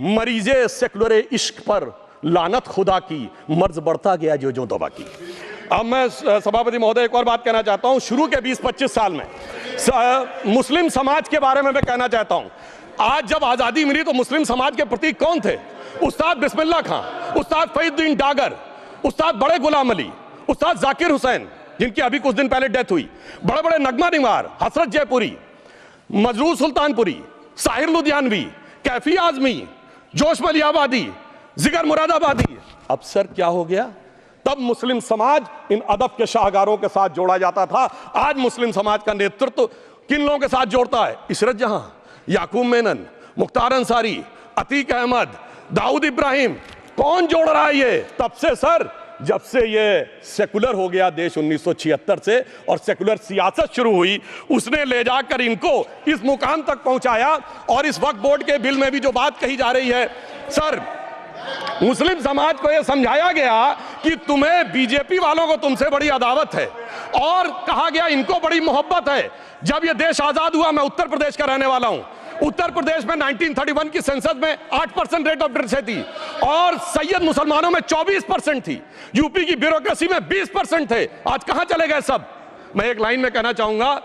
मरीजे secular इश्क पर लानत खुदा की, मर्ज बढ़ता गया जो जो दवा की। अब मैं सभापति महोदय एक और बात कहना चाहता हूं। शुरू के 20-25 साल में मुस्लिम समाज के बारे में मैं कहना चाहता हूं। आज जब आजादी मिली तो मुस्लिम समाज के प्रतीक कौन थे? उस्ताद बिस्मिल्लाह खां, उस्ताद फरीदुद्दीन डागर, उस्ताद बड़े गुलाम अली, उस्ताद जाकिर हुसैन जिनकी अभी कुछ दिन पहले डेथ हुई, बड़े बड़े नगमा निगार हसरत जयपुरी, मजरूर सुल्तानपुरी, साहिर लुधियानवी, कैफी आजमी, जोश मलियाबादी, जिगर मुरादाबादी। अब सर क्या हो गया? तब मुस्लिम समाज इन अदब के शाहकारों के साथ जोड़ा जाता था। आज मुस्लिम समाज का नेतृत्व किन लोगों के साथ जोड़ता है? इशरत जहां, याकूब मेनन, मुख्तार अंसारी, अतीक अहमद, दाऊद इब्राहिम। कौन जोड़ रहा है ये? तब से सर, जब से ये सेकुलर हो गया देश 1976 से और सेकुलर सियासत शुरू हुई, उसने ले जाकर इनको इस मुकाम तक पहुंचाया। और इस वक्त बोर्ड के बिल में भी जो बात कही जा रही है सर, मुस्लिम समाज को यह समझाया गया कि तुम्हें बीजेपी वालों को तुमसे बड़ी अदावत है, और कहा गया इनको बड़ी मोहब्बत है। जब यह देश आजाद हुआ, मैं उत्तर प्रदेश का रहने वाला हूं, उत्तर प्रदेश में 1931 की सेंसस में 8% रेट ऑफ डेथ थी और सैयद मुसलमानों में 24% थी। यूपी की ब्यूरोक्रेसी में 20% थे। आज कहां चले गए सब? मैं एक लाइन में कहना चाहूंगा,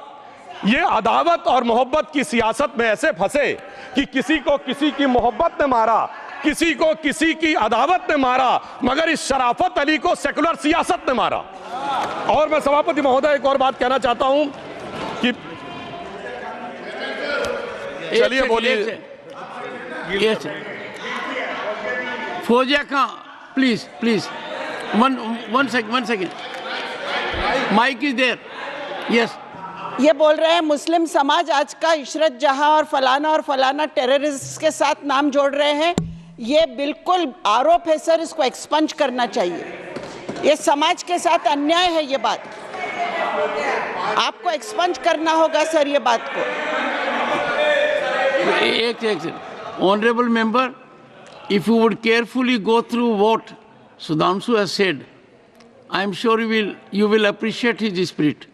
ये अदावत और मोहब्बत की सियासत में ऐसे फंसे कि किसी को किसी की मोहब्बत ने मारा, किसी को किसी की अदावत ने मारा, मगर इस शराफत अली को सेकुलर सियासत ने मारा। और मैं सभापति महोदय एक और बात कहना चाहता हूं कि चलिए बोलिए। Fauzia Khan, please please, one second, mic is there. Yes, ये बोल रहे हैं मुस्लिम समाज आज का इशरत जहां और फलाना टेररिस्ट के साथ नाम जोड़ रहे हैं। ये बिल्कुल आरोप है सर, इसको एक्सपंज करना चाहिए। ये समाज के साथ अन्याय है। ये बात आपको एक्सपंज करना होगा सर, ये बात को। एक Honorable member, if you would carefully go through what Sudhanshu has said, I am sure you will appreciate his spirit.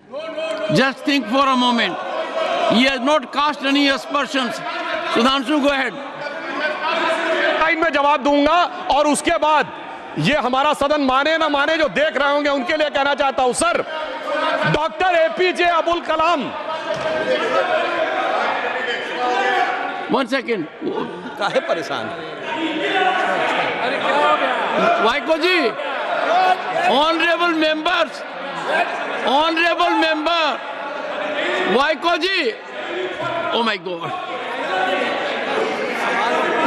Just think for a moment. He has not cast any aspersions. Sudhanshu, go ahead. Time में जवाब दूंगा और उसके बाद ये हमारा सदन माने ना माने, जो देख रहे होंगे उनके लिए कहना चाहता हूं sir, doctor APJ Abul Kalam. One second. काहे परेशान? वाइको जी, honorable member, Vaiko ji, oh my God,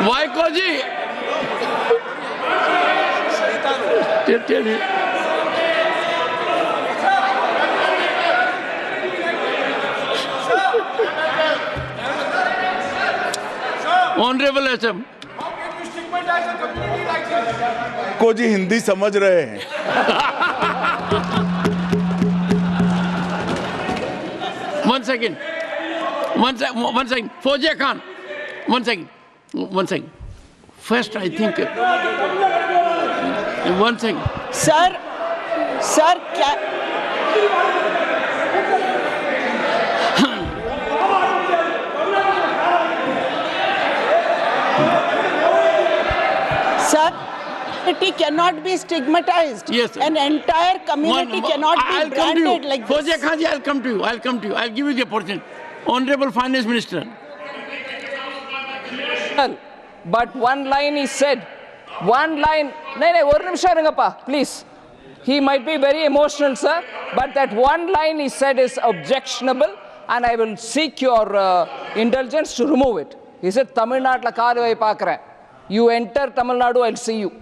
Vaiko ji, tell me. Honorable SM, को जी हिंदी समझ रहे हैं। One second. Fauziya Khan, one second. First, I think. One second. Sir क्या community cannot be stigmatized. Yes, sir. An entire community cannot be branded like this. Fauziya Khan ji, I'll come to you. I'll give you the opportunity. Honorable Finance Minister. But one line is said. One line. No, one nimisham irungappa, please. He might be very emotional, sir, but that one line he said is objectionable, and I will seek your indulgence to remove it. He said, Tamil Nadu la kaal vai paakren. You enter Tamil Nadu, I'll see you.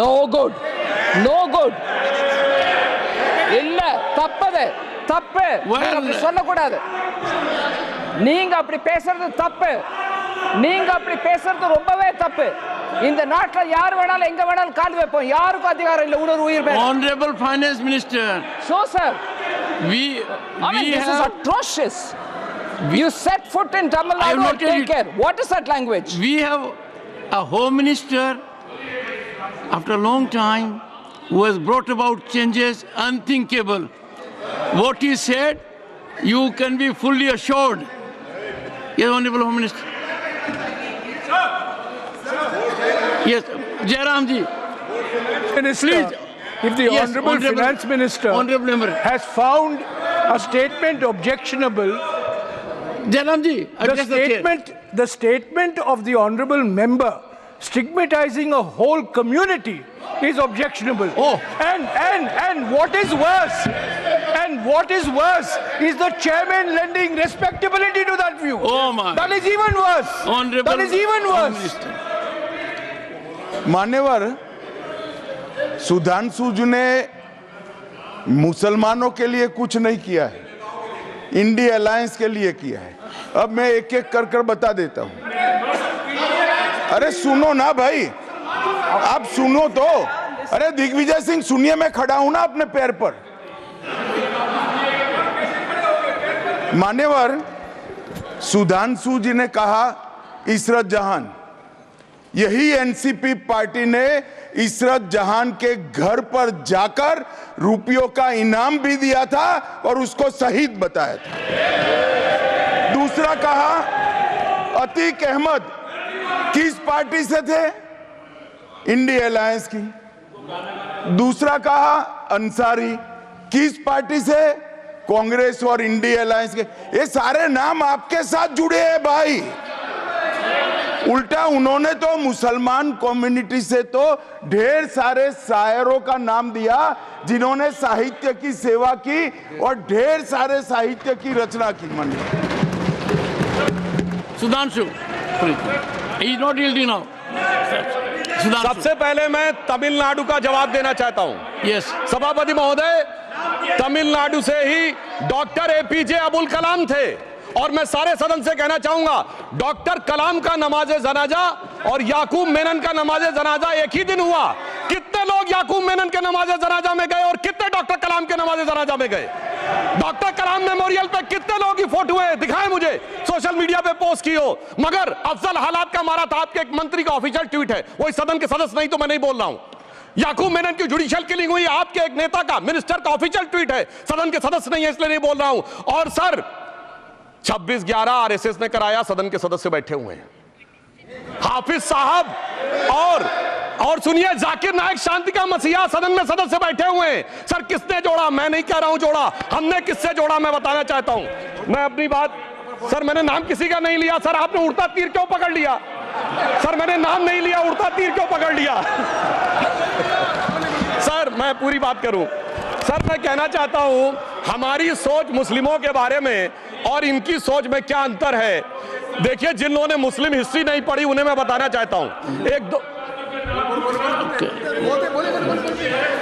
No good. No good. இல்ல தப்பது தப்பு. அப்படி சொல்லக்கூடாது. நீங்க அப்படி பேசுறது தப்பு. நீங்க அப்படி பேசுறது ரொம்பவே தப்பு. இந்த நாட்டுல யார் வேணாலும் எங்க வேணாலும் கால் வைப்போம். யாருக்கும் அதிகாரம் இல்ல உணர்வு உயிர் மேல. Honorable Finance Minister. So sir, this is atrocious. You set foot in Tamil Nadu and take care. What is that language? We have a Home Minister after a long time who has brought about changes unthinkable. What he said, you can be fully assured. Yes, Honorable Home Minister. Yes, Jairam ji. Minister, Please. if the Yes, Honorable Finance Minister Honorable Member. has found a statement objectionable, Jairam ji, address the chair. the statement of the Honorable Member stigmatizing a whole community is objectionable. Oh. And what is worse is the chairman lending respectability to that view. Oh my. That is even worse. Honorable That is even Prime worse. Minister. मान्यवर, सुधांशु जी ने मुसलमानों के लिए कुछ नहीं किया है, India alliance के लिए किया है। अब मैं एक एक कर कर बता देता हूं। अरे सुनो ना भाई, आप सुनो तो। अरे दिग्विजय सिंह सुनिए, मैं खड़ा हूं ना अपने पैर पर। मान्यवर, सुधांशु जी ने कहा इशरत जहान, यही एनसीपी पार्टी ने इशरत जहान के घर पर जाकर रुपयों का इनाम भी दिया था और उसको शहीद बताया था। दूसरा कहा अतीक अहमद किस पार्टी से थे? इंडिया अलायंस की। दूसरा कहा अंसारी किस पार्टी से? कांग्रेस और इंडिया अलायंस के। ये सारे नाम आपके साथ जुड़े हैं भाई। उल्टा उन्होंने तो मुसलमान कम्युनिटी से तो ढेर सारे शायरों का नाम दिया जिन्होंने साहित्य की सेवा की और ढेर सारे साहित्य की रचना की। Sudhanshu, please. He is not yielding now. Sudhanshu. सबसे पहले मैं तमिलनाडु का जवाब देना चाहता हूं। Yes. सभापति महोदय, तमिलनाडु से ही डॉक्टर एपीजे अबुल कलाम थे और मैं सारे सदन से कहना चाहूंगा, डॉक्टर कलाम का नमाज जनाजा और याकूब मेनन का नमाज जनाजा एक ही दिन हुआ। कितने लोग याकूब मेनन के नमाज जनाजा में गए और कितने डॉक्टर कलाम के नमाज जनाजा में गए? डॉक्टर कलाम मेमोरियल पे कितने लोगों की फोटो है? दिखाएं मुझे, सोशल मीडिया पे पोस्ट की हो। मगर अफजल हालात का मारा था, आपके एक मंत्री का ऑफिशियल ट्वीट है, वो इस सदन के सदस्य नहीं तो मैं नहीं बोल रहा हूं। याकूब मेनन की जुडिशियल किलिंग हुई, आपके एक नेता का, मिनिस्टर का ऑफिशियल ट्वीट है, सदन के सदस्य नहीं है इसलिए नहीं बोल रहा हूं। और सर 26/11 आरएसएस ने कराया, सदन के सदस्य बैठे हुए हैं। हाफिज साहब और सुनिए, जाकिर नायक शांति का मसीहा सदन में सदस्य बैठे हुए हैं। सर किसने जोड़ा? मैं नहीं कह रहा हूं जोड़ा, हमने किससे जोड़ा मैं बताना चाहता हूं। मैं अपनी बात, सर मैंने नाम किसी का नहीं लिया। सर आपने उड़ता तीर क्यों पकड़ लिया? सर मैंने नाम नहीं लिया, उड़ता तीर क्यों पकड़ लिया? सर मैं पूरी बात करूं। सर मैं कहना चाहता हूं, हमारी सोच मुस्लिमों के बारे में और इनकी सोच में क्या अंतर है। देखिए, जिन लोगों ने मुस्लिम हिस्ट्री नहीं पढ़ी उन्हें मैं बताना चाहता हूं। एक दो